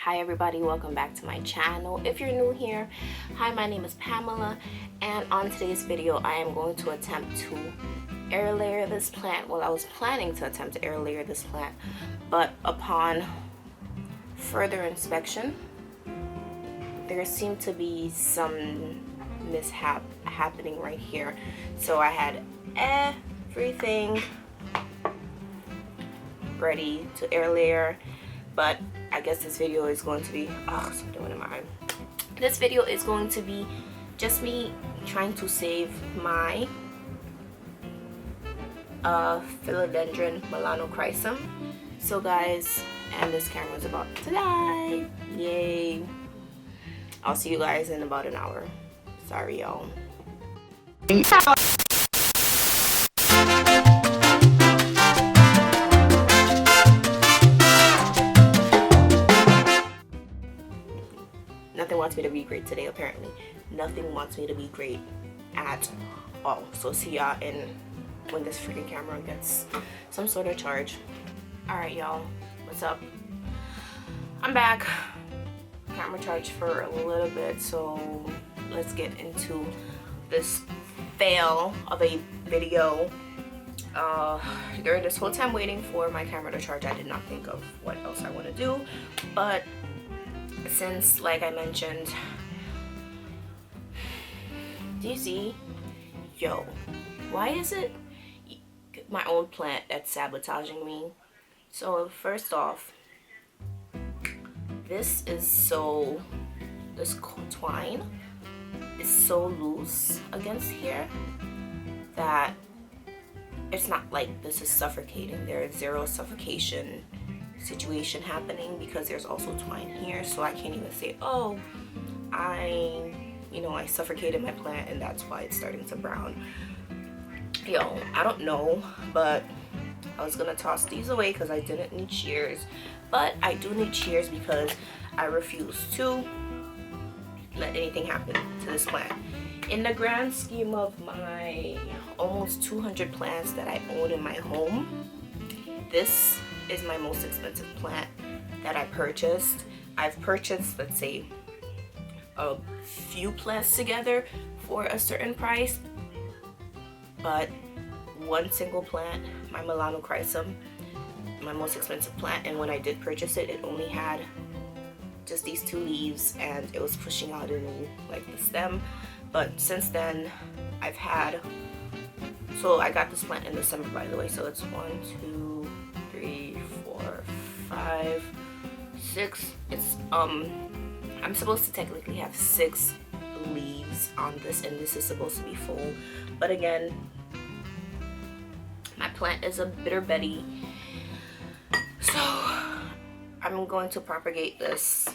Hi everybody, welcome back to my channel. If you're new here, hi, my name is Pamela, and on today's video I am going to attempt to air layer this plant. Well, I was planning to attempt to air layer this plant, but upon further inspection there seemed to be some mishap happening right here. So I had everything ready to air layer, but I guess this video is going to be something in my eye. This video is going to be just me trying to save my Philodendron Melanochrysum. So guys, and this camera is about to die. Yay. I'll see you guys in about an hour. Sorry y'all. Nothing wants me to be great today, apparently. Nothing wants me to be great at all. So see y'all in when this freaking camera gets some sort of charge. Alright y'all, what's up? I'm back. Camera charged for a little bit, so let's get into this fail of a video. During this whole time waiting for my camera to charge, I did not think of what else I want to do, but since, like I mentioned, do you see? Yo, why is it my own plant that's sabotaging me? So first off, this twine is so loose against here that it's not like this is suffocating. There is zero suffocation situation happening because there's also twine here, so I can't even say, oh, I suffocated my plant and that's why it's starting to brown. Yo, I don't know, but I was gonna toss these away because I didn't need shears, but I do need shears because I refuse to let anything happen to this plant. In the grand scheme of my almost 200 plants that I own in my home, this is my most expensive plant that I purchased. I've purchased, let's say, a few plants together for a certain price, but one single plant, my Melanochrysum, my most expensive plant, and when I did purchase it, it only had just these two leaves and it was pushing out a new, like, the stem. But since then I've had, so I got this plant in December, by the way, so it's 1, 2, 3, 4, 5, 6. It's I'm supposed to technically have 6 leaves on this, and this is supposed to be full. But again, my plant is a bitter Betty, so I'm going to propagate this,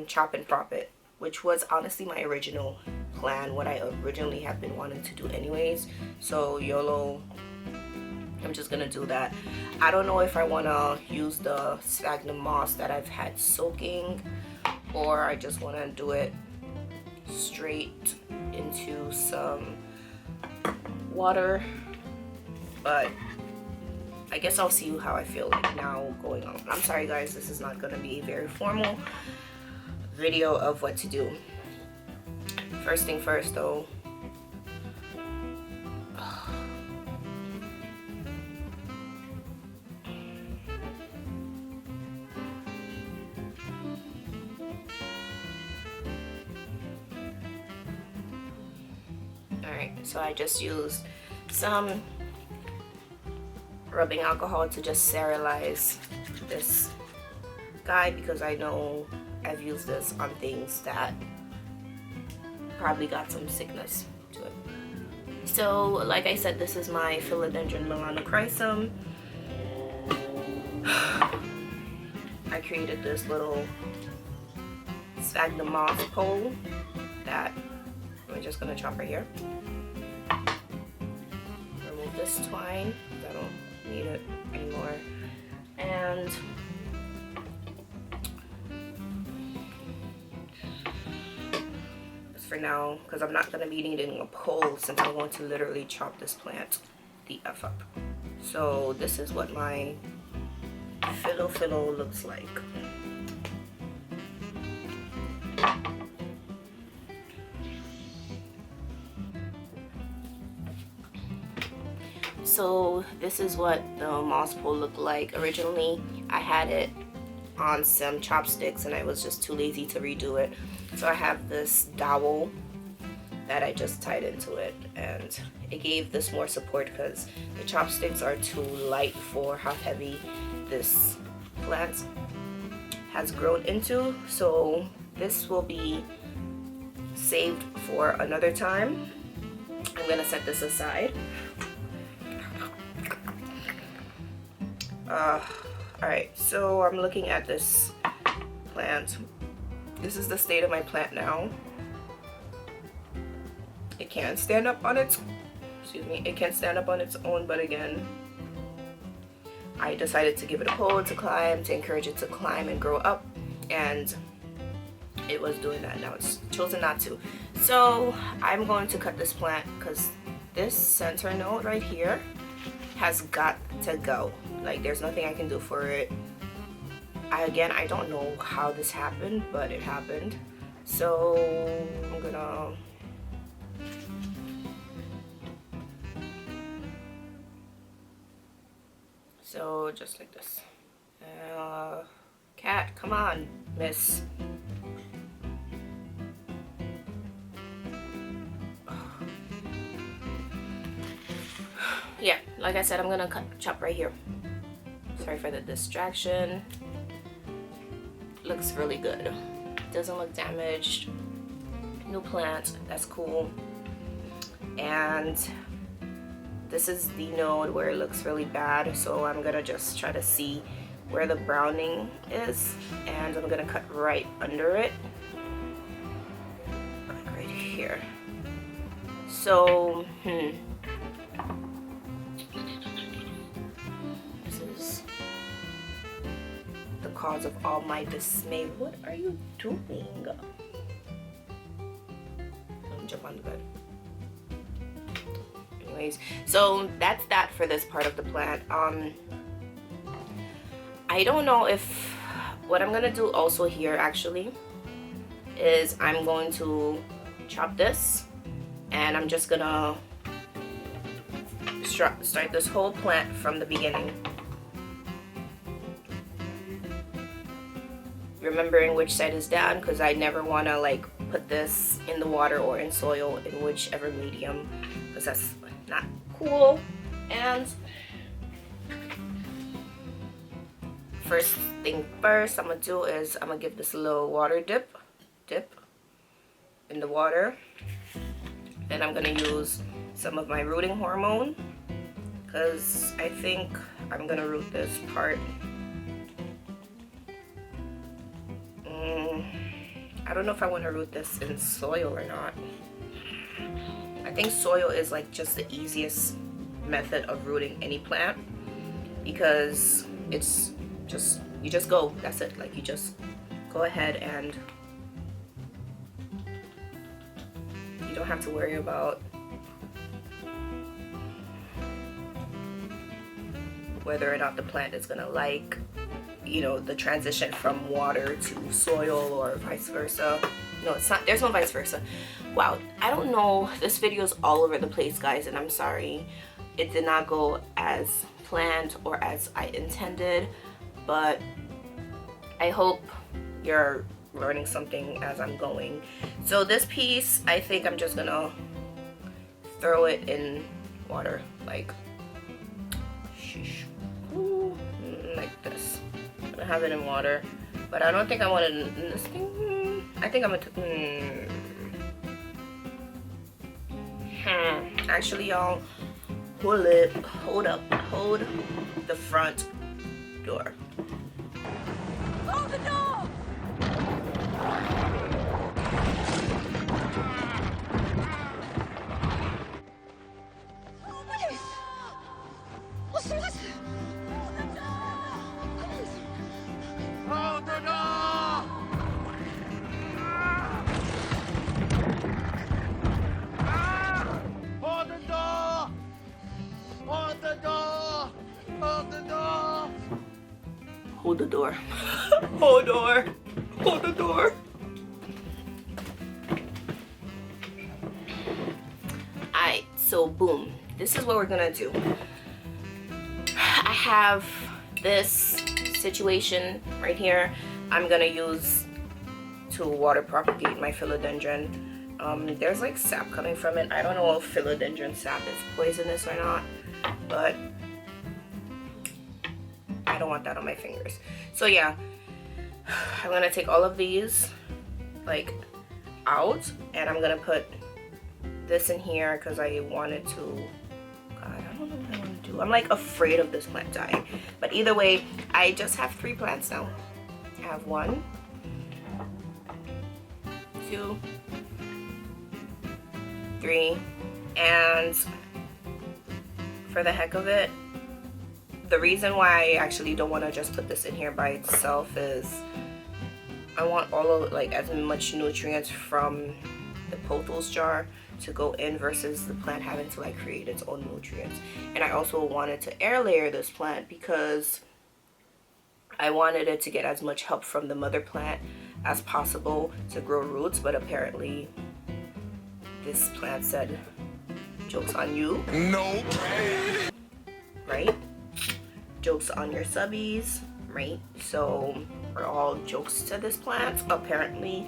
chop and prop it, which was honestly my original plan, what I originally have been wanting to do anyways. So YOLO, I'm just gonna do that. I don't know if I want to use the sphagnum moss that I've had soaking, or I just want to do it straight into some water, but I guess I'll see how I feel like now going on. I'm sorry guys, this is not going to be a very formal video of what to do. First thing first though, alright, so I just used some rubbing alcohol to just sterilize this guy because I know I've used this on things that probably got some sickness to it. So like I said, this is my Philodendron Melanochrysum. I created this little sphagnum moss pole that we're just gonna chop right here. Remove this twine, I don't need it anymore, and for now, because I'm not going to be needing a pole since I'm going to literally chop this plant the F up. So this is what my Philo looks like. so this is what the moss pole looked like. Originally, I had it on some chopsticks and I was just too lazy to redo it. So I have this dowel that I just tied into it, and it gave this more support because the chopsticks are too light for how heavy this plant has grown into. So this will be saved for another time. I'm gonna set this aside. Alright, so I'm looking at this plant. This is the state of my plant now. It can stand up on its, it can stand up on its own, but again, I decided to give it a pole to climb, to encourage it to climb and grow up, and it was doing that. Now it's chosen not to. So I'm going to cut this plant because this center node right here has got to go. Like, there's nothing I can do for it. Again, I don't know how this happened, but it happened. So I'm gonna just like this. Cat, come on, miss. Yeah, like I said, I'm gonna chop right here. Sorry for the distraction. Looks really good. Doesn't look damaged. New plant, that's cool. And this is the node where it looks really bad, so I'm gonna just try to see where the browning is, and I'm gonna cut right under it, like right here. So this is the cause of all my dismay. What are you doing? Let me jump on the bed. Anyways, so that's that for this part of the plant. I don't know if what I'm gonna do also here actually is I'm going to chop this, and I'm just gonna start this whole plant from the beginning, remembering which side is down, because I never want to like put this in the water or in soil, in whichever medium, because that's not cool. And first thing first I'm gonna do is I'm gonna give this a little water dip in the water. Then I'm gonna use some of my rooting hormone, because I think I'm gonna root this part. I don't know if I want to root this in soil or not. I think soil is like just the easiest method of rooting any plant, because it's just, you just go, that's it. Like, you just go ahead and you don't have to worry about whether or not the plant is gonna like, you know, the transition from water to soil or vice versa. No, it's not, there's no vice versa. Wow, I don't know, this video is all over the place, guys, and I'm sorry. It did not go as planned or as I intended, but I hope you're learning something as I'm going. So this piece, I think I'm just gonna throw it in water, like, sheesh, like this. I'm gonna have it in water, but I don't think I want it in this thing. I think I'm gonna actually, y'all, hold the front door. Hold the door! Oh, please! What's this? Hold the door! Please! Hold the door! Hold the door! Hold the door! Hold the door! Hold the door. Hold door. Hold the door. Alright, so boom. This is what we're gonna do. have this situation right here, I'm gonna use to water propagate my philodendron. There's like sap coming from it. I don't know if philodendron sap is poisonous or not, but I don't want that on my fingers. So yeah, I'm gonna take all of these like out, and I'm gonna put this in here because I wanted to. God, I don't know what I want to do. I'm like afraid of this plant dying, but either way, I just have 3 plants now. I have 1, 2, 3, and for the heck of it, the reason why I actually don't want to just put this in here by itself is I want all of like as much nutrients from the pothos jar to go in versus the plant having to like create its own nutrients. And I also wanted to air layer this plant because I wanted it to get as much help from the mother plant as possible to grow roots, but apparently this plant said, joke's on you. No. Right? Jokes on your subbies, right? So we're all jokes to this plant, apparently.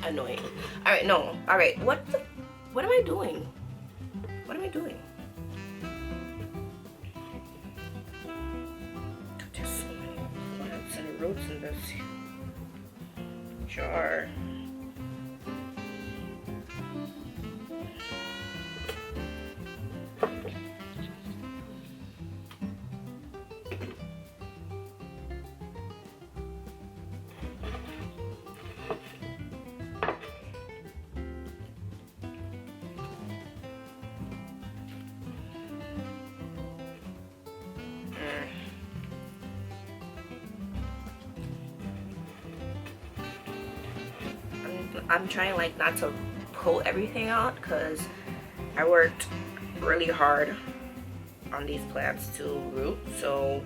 Annoying. All right, no. All right, what am I doing? What am I doing? There's so many plants and roots in this jar. I'm trying like not to pull everything out because I worked really hard on these plants to root, so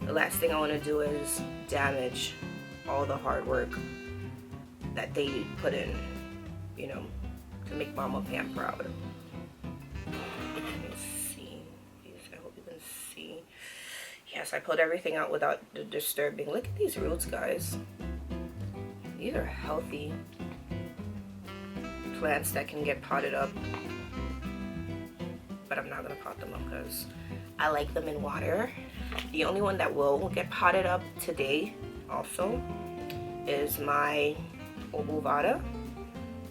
the last thing I want to do is damage all the hard work that they put in, you know, to make PamellaPierre proud. Let me see. I hope you can see. Yes, I pulled everything out without disturbing. Look at these roots, guys. These are healthy plants that can get potted up, but I'm not gonna pot them up because I like them in water. The only one that will get potted up today also is my obovata.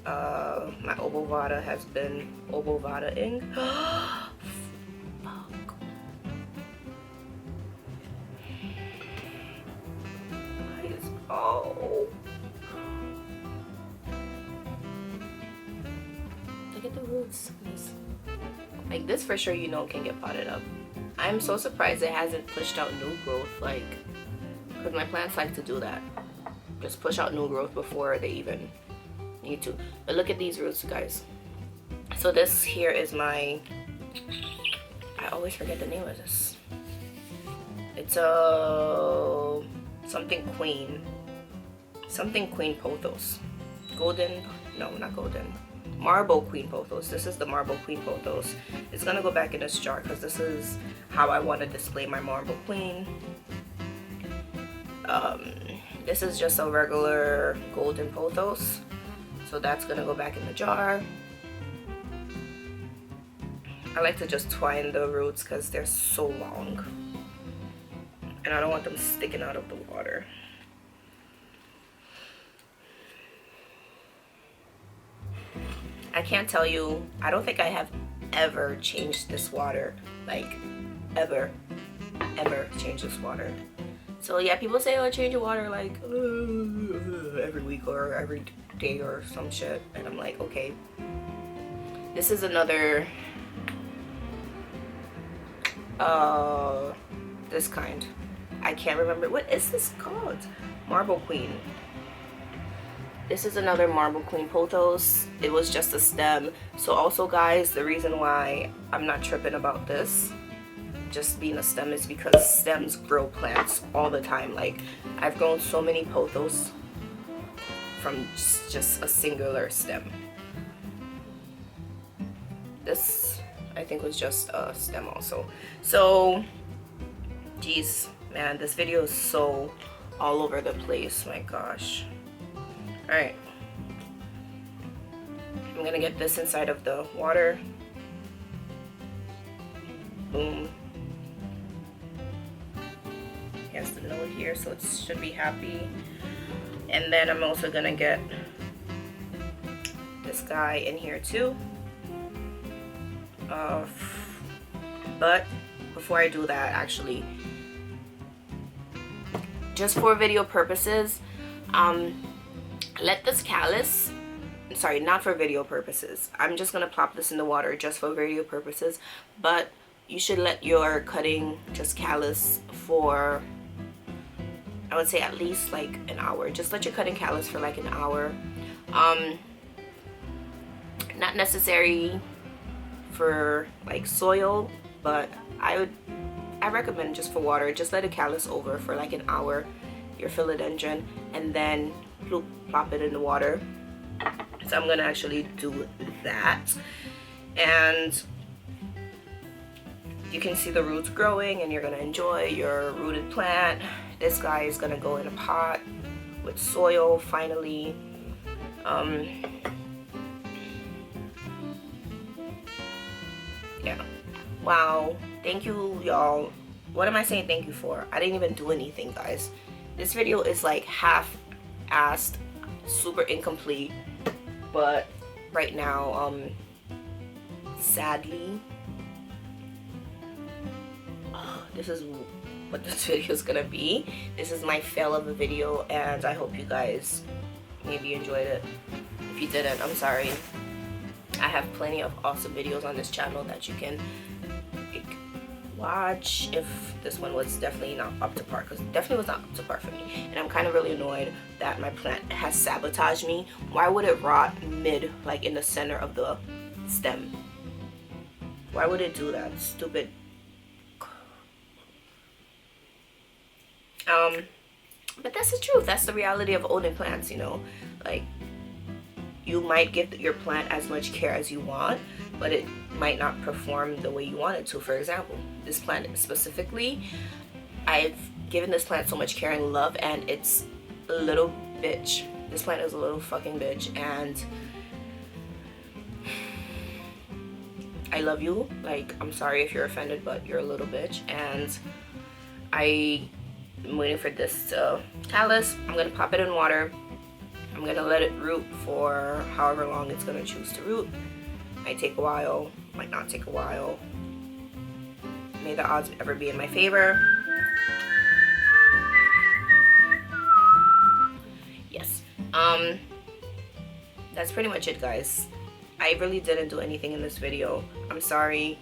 My obovata has been obovata-ing. Fuck. Guys, oh. Look at the roots. Like this for sure, you know, can get potted up. I'm so surprised it hasn't pushed out new growth, like, because my plants like to do that. Just push out new growth before they even need to. But look at these roots, guys. So this here is my, I always forget the name of this. It's a something queen pothos. Golden, no, not golden. Marble queen pothos. This is the marble queen pothos. It's gonna go back in this jar because this is how I want to display my marble queen. This is just a regular golden pothos, so that's gonna go back in the jar. I like to just twine the roots because they're so long and I don't want them sticking out of the water. I can't tell you, I don't think I have ever changed this water, like ever changed this water. So yeah, people say, oh, change your water like every week or every day or some shit, and I'm like, okay. This is another this kind. I can't remember, what is this called? Marble Queen. This is another Marble Queen pothos. It was just a stem. So also, guys, the reason why I'm not tripping about this just being a stem is because stems grow plants all the time. Like, I've grown so many pothos from just a singular stem. this I think was just a stem also. So geez, man, this video is so all over the place, my gosh. All right, I'm gonna get this inside of the water. Boom. He has the note here, so it should be happy. And then I'm also gonna get this guy in here too. But before I do that, actually, just for video purposes, let this callus, sorry, not for video purposes, I'm just gonna plop this in the water just for video purposes, but you should let your cutting just callus for, I would say, at least like an hour. Just let your cutting callus for like an hour. Not necessary for like soil, but I recommend just for water. Just let it callus over for like an hour, your philodendron, and then plop it in the water. So I'm gonna actually do that, and you can see the roots growing, and you're gonna enjoy your rooted plant. This guy is gonna go in a pot with soil finally. Yeah, wow, thank you, y'all. What am I saying thank you for? I didn't even do anything, guys. This video is like half-assed, super incomplete, but right now, sadly, this is what this video is gonna be. This is my fail of a video, and I hope you guys maybe enjoyed it. If you didn't, I'm sorry. I have plenty of awesome videos on this channel that you can watch. If this one was definitely not up to par, because it definitely was not up to par for me, and I'm kind of really annoyed that my plant has sabotaged me. Why would it rot mid, like in the center of the stem? Why would it do that? Stupid. But that's the truth. That's the reality of owning plants, you know. Like, you might give your plant as much care as you want, but it might not perform the way you want it to. For example, this plant specifically, I've given this plant so much care and love, and it's a little bitch. This plant is a little fucking bitch, and I love you. Like, I'm sorry if you're offended, but you're a little bitch, and I'm waiting for this to callus. I'm gonna pop it in water. I'm gonna let it root for however long it's gonna choose to root. Might take a while, might not take a while. May the odds ever be in my favor. Yes. That's pretty much it, guys. I really didn't do anything in this video. I'm sorry.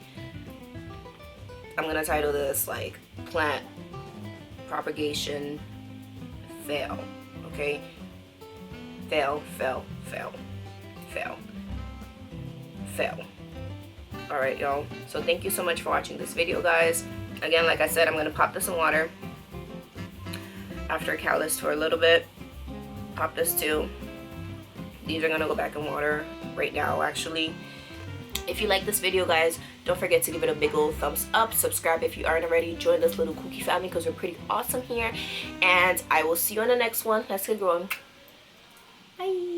I'm gonna title this like plant propagation fail. Okay? Fail, fail, fail, fail, fail. Alright, y'all. So thank you so much for watching this video, guys. Again, like I said, I'm gonna pop this in water after callus for a little bit. Pop this too. These are gonna go back in water right now, actually. If you like this video, guys, don't forget to give it a big old thumbs up. Subscribe if you aren't already. Join this little kooky family because we're pretty awesome here. And I will see you on the next one. Let's get going. Bye.